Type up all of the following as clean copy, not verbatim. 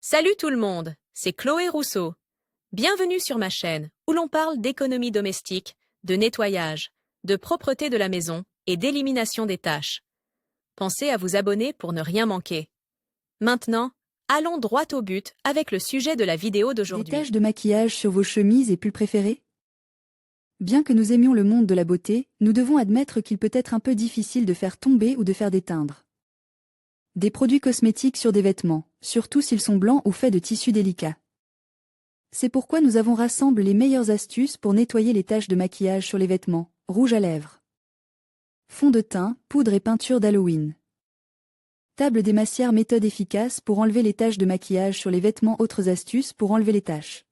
Salut tout le monde, c'est Chloé Rousseau. Bienvenue sur ma chaîne où l'on parle d'économie domestique, de nettoyage, de propreté de la maison et d'élimination des tâches. Pensez à vous abonner pour ne rien manquer. Maintenant, allons droit au but avec le sujet de la vidéo Des d'aujourd'hui. taches de maquillage sur vos chemises et pulls préférés? Bien que nous aimions le monde de la beauté, nous devons admettre qu'il peut être un peu difficile de faire tomber ou de faire déteindre des produits cosmétiques sur des vêtements, surtout s'ils sont blancs ou faits de tissus délicats. C'est pourquoi nous avons rassemblé les meilleures astuces pour nettoyer les taches de maquillage sur les vêtements, rouge à lèvres, fond de teint, poudre et peinture d'Halloween. Table démassière, méthode efficace pour enlever les taches de maquillage sur les vêtements. Autres astuces pour enlever les taches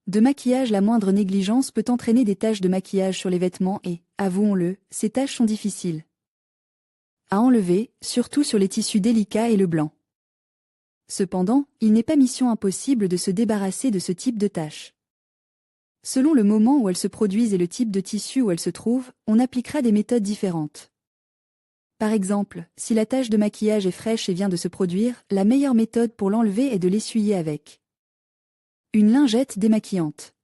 de maquillage. La moindre négligence peut entraîner des taches de maquillage sur les vêtements et, avouons-le, ces taches sont difficiles à enlever, surtout sur les tissus délicats et le blanc. Cependant, il n'est pas mission impossible de se débarrasser de ce type de taches. Selon le moment où elles se produisent et le type de tissu où elles se trouvent, on appliquera des méthodes différentes. Par exemple, si la tache de maquillage est fraîche et vient de se produire, la meilleure méthode pour l'enlever est de l'essuyer avec une lingette démaquillante.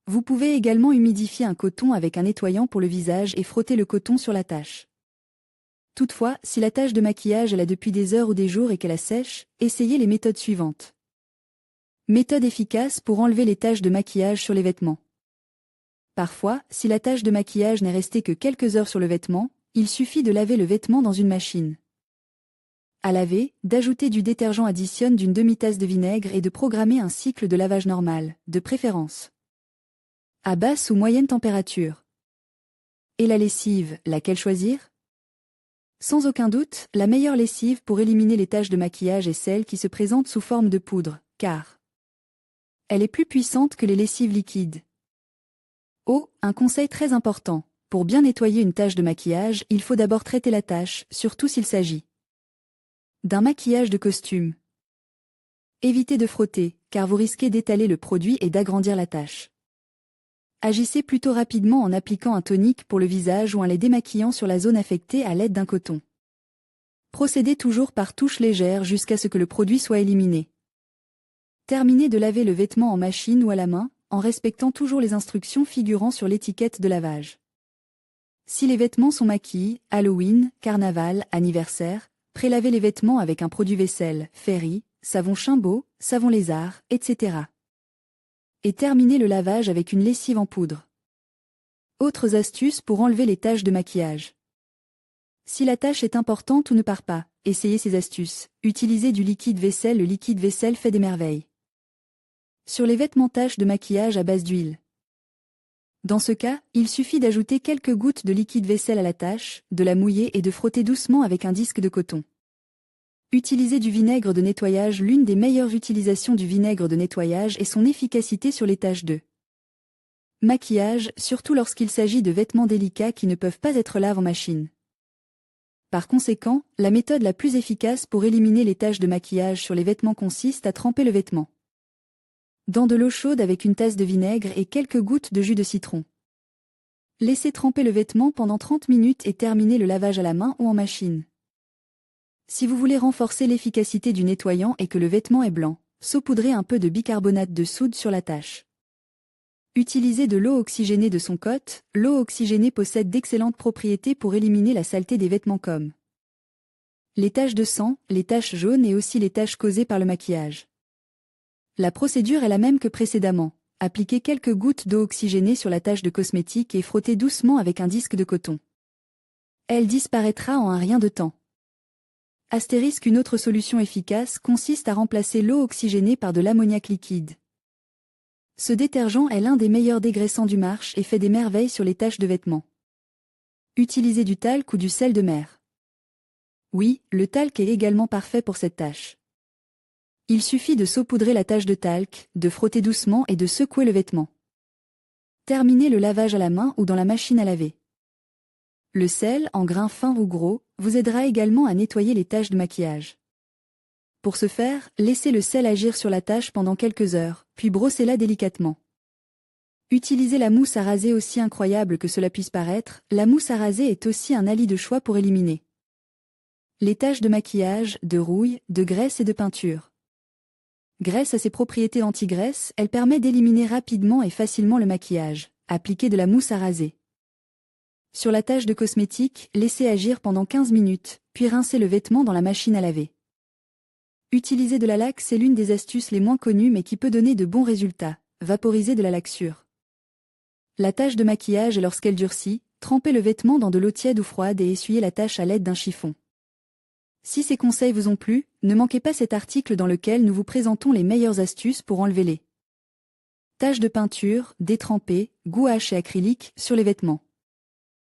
Vous pouvez également humidifier un coton avec un nettoyant pour le visage et frotter le coton sur la tache. Toutefois, si la tache de maquillage est là depuis des heures ou des jours et qu'elle sèche, essayez les méthodes suivantes. Méthode efficace pour enlever les taches de maquillage sur les vêtements. Parfois, si la tache de maquillage n'est restée que quelques heures sur le vêtement, il suffit de laver le vêtement dans une machine à laver, d'ajouter du détergent, additionne d'une demi-tasse de vinaigre et de programmer un cycle de lavage normal, de préférence à basse ou moyenne température. Et la lessive, laquelle choisir? Sans aucun doute, la meilleure lessive pour éliminer les taches de maquillage est celle qui se présente sous forme de poudre, car elle est plus puissante que les lessives liquides. Oh, un conseil très important, pour bien nettoyer une tache de maquillage, il faut d'abord traiter la tache, surtout s'il s'agit d'un maquillage de costume. Évitez de frotter, car vous risquez d'étaler le produit et d'agrandir la tache. Agissez plutôt rapidement en appliquant un tonique pour le visage ou un lait démaquillant sur la zone affectée à l'aide d'un coton. Procédez toujours par touches légères jusqu'à ce que le produit soit éliminé. Terminez de laver le vêtement en machine ou à la main, en respectant toujours les instructions figurant sur l'étiquette de lavage. Si les vêtements sont maquillés, Halloween, carnaval, anniversaire, prélavez les vêtements avec un produit vaisselle, Fairy, savon Chimbo, savon lézard, etc. Et terminez le lavage avec une lessive en poudre. Autres astuces pour enlever les taches de maquillage. Si la tache est importante ou ne part pas, essayez ces astuces. Utilisez du liquide vaisselle. Le liquide vaisselle fait des merveilles sur les vêtements. Taches de maquillage à base d'huile. Dans ce cas, il suffit d'ajouter quelques gouttes de liquide vaisselle à la tache, de la mouiller et de frotter doucement avec un disque de coton. Utilisez du vinaigre de nettoyage. L'une des meilleures utilisations du vinaigre de nettoyage est son efficacité sur les taches de maquillage, surtout lorsqu'il s'agit de vêtements délicats qui ne peuvent pas être lavés en machine. Par conséquent, la méthode la plus efficace pour éliminer les taches de maquillage sur les vêtements consiste à tremper le vêtement dans de l'eau chaude avec une tasse de vinaigre et quelques gouttes de jus de citron. Laissez tremper le vêtement pendant 30 minutes et terminez le lavage à la main ou en machine. Si vous voulez renforcer l'efficacité du nettoyant et que le vêtement est blanc, saupoudrez un peu de bicarbonate de soude sur la tache. Utilisez de l'eau oxygénée de son côte. L'eau oxygénée possède d'excellentes propriétés pour éliminer la saleté des vêtements comme les taches de sang, les taches jaunes et aussi les taches causées par le maquillage. La procédure est la même que précédemment. Appliquez quelques gouttes d'eau oxygénée sur la tache de cosmétique et frottez doucement avec un disque de coton. Elle disparaîtra en un rien de temps. Astérisque. Une autre solution efficace consiste à remplacer l'eau oxygénée par de l'ammoniac liquide. Ce détergent est l'un des meilleurs dégraissants du marché et fait des merveilles sur les taches de vêtements. Utilisez du talc ou du sel de mer. Oui, le talc est également parfait pour cette tâche. Il suffit de saupoudrer la tache de talc, de frotter doucement et de secouer le vêtement. Terminez le lavage à la main ou dans la machine à laver. Le sel, en grains fins ou gros, vous aidera également à nettoyer les taches de maquillage. Pour ce faire, laissez le sel agir sur la tache pendant quelques heures, puis brossez-la délicatement. Utilisez la mousse à raser. Aussi incroyable que cela puisse paraître, la mousse à raser est aussi un allié de choix pour éliminer les taches de maquillage, de rouille, de graisse et de peinture. Grâce à ses propriétés anti-graisse, elle permet d'éliminer rapidement et facilement le maquillage. Appliquez de la mousse à raser. Sur la tache de cosmétique, laissez agir pendant 15 minutes, puis rincez le vêtement dans la machine à laver. Utiliser de la laque, c'est l'une des astuces les moins connues mais qui peut donner de bons résultats. Vaporiser de la laque-sûre. La tache de maquillage, lorsqu'elle durcit, trempez le vêtement dans de l'eau tiède ou froide et essuyez la tache à l'aide d'un chiffon. Si ces conseils vous ont plu, ne manquez pas cet article dans lequel nous vous présentons les meilleures astuces pour enlever les taches de peinture, détrempées, gouache et acrylique sur les vêtements.